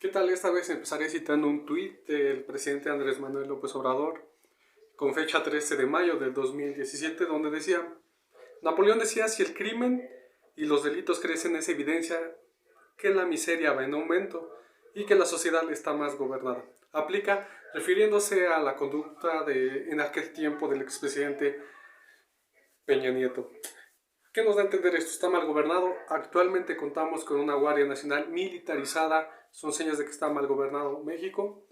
¿Qué tal? Esta vez empezaré citando un tuit del presidente Andrés Manuel López Obrador con fecha 13 de mayo del 2017, donde decía: Napoleón decía, si el crimen y los delitos crecen es evidencia que la miseria va en aumento y que la sociedad está más gobernada. Aplica refiriéndose a la conducta en aquel tiempo del expresidente Peña Nieto. ¿Qué nos da a entender esto? Está mal gobernado. Actualmente contamos con una Guardia Nacional militarizada. Son señas de que está mal gobernado México.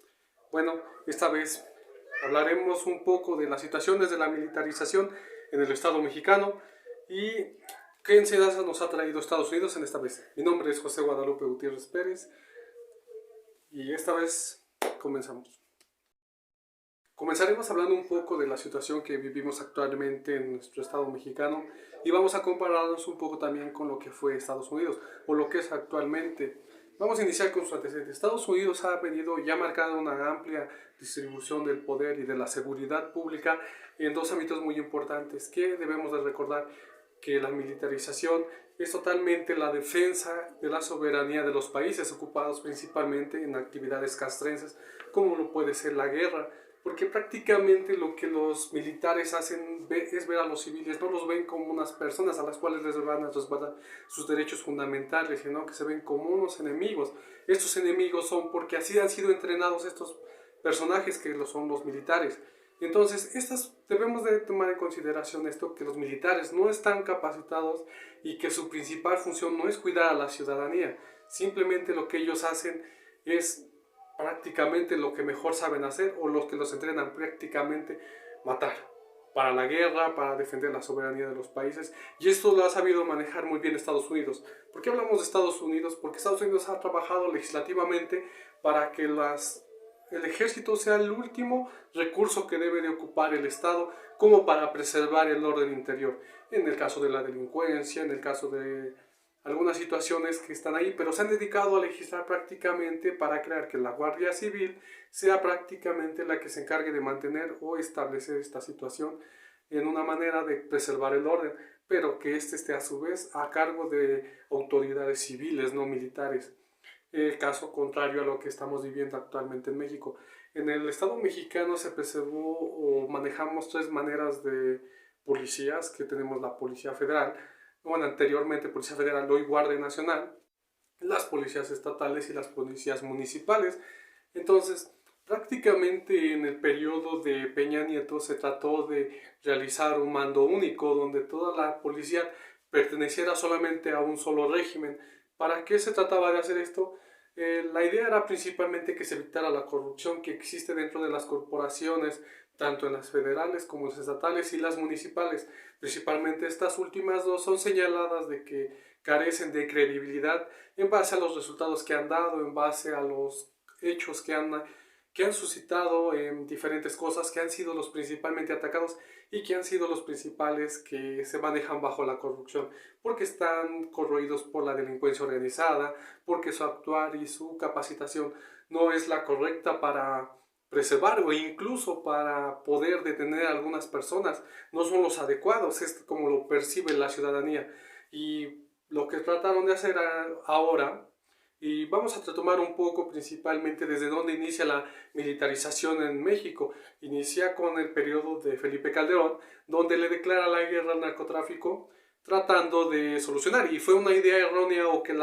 Bueno, esta vez hablaremos un poco de las situaciones de la militarización en el Estado mexicano y qué enseñanzas nos ha traído Estados Unidos en esta vez. Mi nombre es José Guadalupe Gutiérrez Pérez y esta vez comenzamos. Comenzaremos hablando un poco de la situación que vivimos actualmente en nuestro Estado mexicano y vamos a compararnos un poco también con lo que fue Estados Unidos o lo que es actualmente. Vamos a iniciar con sus antecedentes. Estados Unidos ha venido ya marcando una amplia distribución del poder y de la seguridad pública en dos ámbitos muy importantes que debemos de recordar: que la militarización es totalmente la defensa de la soberanía de los países ocupados principalmente en actividades castrenses, como lo puede ser la guerra, porque prácticamente lo que los militares hacen es ver a los civiles, no los ven como unas personas a las cuales les van a resguardar sus derechos fundamentales, sino que se ven como unos enemigos. Estos enemigos son porque así han sido entrenados estos personajes que son los militares. Entonces, debemos de tomar en consideración esto, que los militares no están capacitados y que su principal función no es cuidar a la ciudadanía. Simplemente lo que ellos hacen es prácticamente lo que mejor saben hacer, o los que los entrenan prácticamente: matar. Para la guerra, para defender la soberanía de los países. Y esto lo ha sabido manejar muy bien Estados Unidos. ¿Por qué hablamos de Estados Unidos? Porque Estados Unidos ha trabajado legislativamente para que el ejército sea el último recurso que debe de ocupar el Estado, como para preservar el orden interior, en el caso de la delincuencia, en el caso de algunas situaciones que están ahí, pero se han dedicado a legislar prácticamente para crear que la Guardia Civil sea prácticamente la que se encargue de mantener o establecer esta situación en una manera de preservar el orden, pero que éste esté a su vez a cargo de autoridades civiles, no militares. El caso contrario a lo que estamos viviendo actualmente en México. En el Estado mexicano se preservó o manejamos tres maneras de policías, que tenemos la Policía Federal, bueno, anteriormente Policía Federal, hoy Guardia Nacional, las policías estatales y las policías municipales. Entonces, prácticamente en el periodo de Peña Nieto se trató de realizar un mando único donde toda la policía perteneciera solamente a un solo régimen. ¿Para qué se trataba de hacer esto? La idea era principalmente que se evitara la corrupción que existe dentro de las corporaciones, tanto en las federales como en las estatales y las municipales. Principalmente estas últimas dos son señaladas de que carecen de credibilidad en base a los resultados que han dado, en base a los hechos que han suscitado en diferentes cosas, que han sido los principalmente atacados y que han sido los principales que se manejan bajo la corrupción, porque están corroídos por la delincuencia organizada, porque su actuar y su capacitación no es la correcta para preservar o incluso para poder detener a algunas personas, no son los adecuados, es como lo percibe la ciudadanía. Y lo que trataron de hacer ahora, y vamos a retomar un poco principalmente desde dónde inicia la militarización en México. Inicia con el periodo de Felipe Calderón, donde le declara la guerra al narcotráfico, tratando de solucionar. Y fue una idea errónea, o que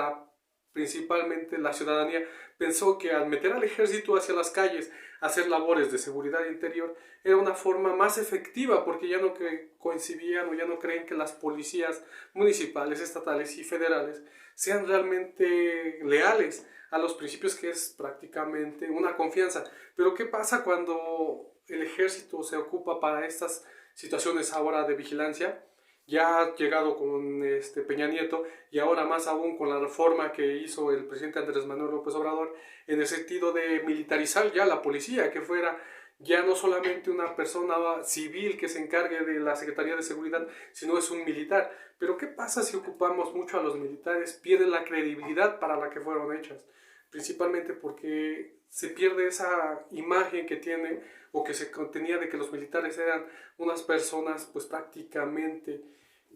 principalmente la ciudadanía pensó que al meter al ejército hacia las calles a hacer labores de seguridad interior era una forma más efectiva, porque ya no coincidían o ya no creen que las policías municipales, estatales y federales sean realmente leales a los principios, que es prácticamente una confianza. Pero ¿qué pasa cuando el ejército se ocupa para estas situaciones ahora de vigilancia? Ya ha llegado con Peña Nieto, y ahora más aún con la reforma que hizo el presidente Andrés Manuel López Obrador, en el sentido de militarizar ya la policía, que fuera ya no solamente una persona civil que se encargue de la Secretaría de Seguridad, sino es un militar. Pero ¿qué pasa si ocupamos mucho a los militares? Pierden la credibilidad para la que fueron hechas, principalmente porque se pierde esa imagen que tiene o que se contenía de que los militares eran unas personas pues prácticamente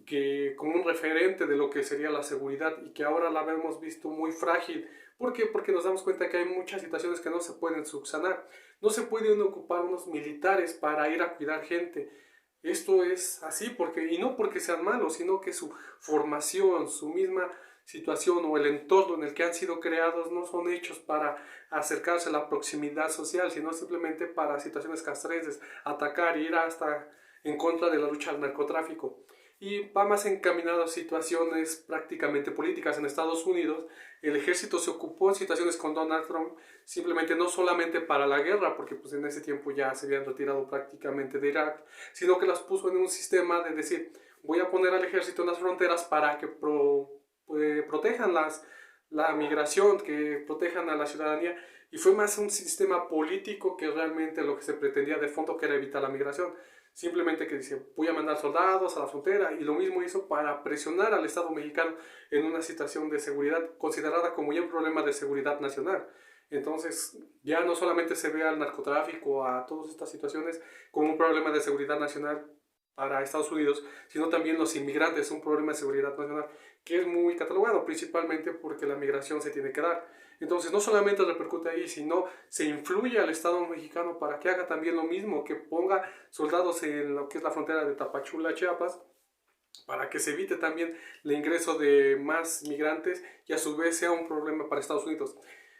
que como un referente de lo que sería la seguridad, y que ahora la hemos visto muy frágil ¿Por qué? Porque nos damos cuenta que hay muchas situaciones que no se pueden subsanar. No se pueden ocupar unos militares para ir a cuidar gente. Esto es así porque, y no porque sean malos, sino que su formación, su misma situación o el entorno en el que han sido creados no son hechos para acercarse a la proximidad social, sino simplemente para situaciones castrenses, atacar, ir hasta en contra de la lucha al narcotráfico. Y va más encaminado a situaciones prácticamente políticas. En Estados Unidos, el ejército se ocupó en situaciones con Donald Trump, simplemente no solamente para la guerra, porque pues en ese tiempo ya se habían retirado prácticamente de Irak, sino que las puso en un sistema de decir, voy a poner al ejército en las fronteras para que protejan la migración, que protejan a la ciudadanía, y fue más un sistema político que realmente lo que se pretendía de fondo, que era evitar la migración. Simplemente que dice, voy a mandar soldados a la frontera, y lo mismo hizo para presionar al Estado mexicano en una situación de seguridad considerada como ya un problema de seguridad nacional. Entonces, ya no solamente se ve al narcotráfico, a todas estas situaciones, como un problema de seguridad nacional para Estados Unidos, sino también los inmigrantes, un problema de seguridad nacional que es muy catalogado, principalmente porque la migración se tiene que dar. Entonces, no solamente repercute ahí, sino se influye al Estado mexicano para que haga también lo mismo, que ponga soldados en lo que es la frontera de Tapachula, Chiapas, para que se evite también el ingreso de más migrantes y a su vez sea un problema para Estados Unidos.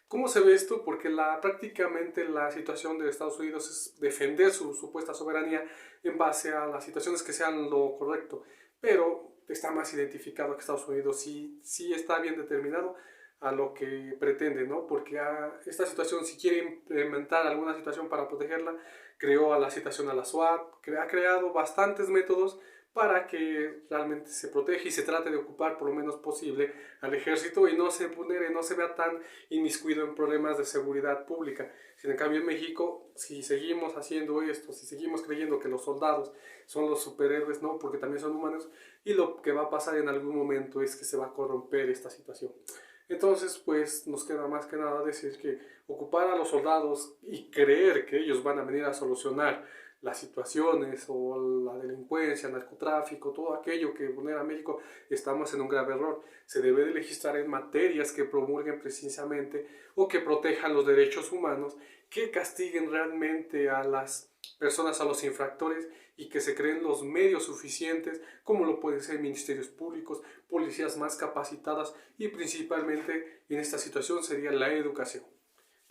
¿Cómo se ve esto? Porque prácticamente la situación de Estados Unidos es defender su supuesta soberanía en base a las situaciones que sean lo correcto, pero está más identificado que Estados Unidos sí está bien determinado a lo que pretende, ¿no? Porque esta situación, si quiere implementar alguna situación para protegerla, creó a la situación a la SWAT, ha creado bastantes métodos para que realmente se proteja y se trate de ocupar por lo menos posible al ejército y no se vulnere, no se vea tan inmiscuido en problemas de seguridad pública. Si en cambio en México, si seguimos haciendo esto, si seguimos creyendo que los soldados son los superhéroes, no, porque también son humanos, y lo que va a pasar en algún momento es que se va a corromper esta situación. Entonces, pues nos queda más que nada decir que ocupar a los soldados y creer que ellos van a venir a solucionar las situaciones o la delincuencia, el narcotráfico, todo aquello que vulnera a México, estamos en un grave error. Se debe de legislar en materias que promulguen precisamente o que protejan los derechos humanos, que castiguen realmente a las personas, a los infractores, y que se creen los medios suficientes, como lo pueden ser ministerios públicos, policías más capacitadas y principalmente en esta situación sería la educación.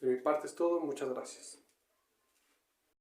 De mi parte es todo, muchas gracias.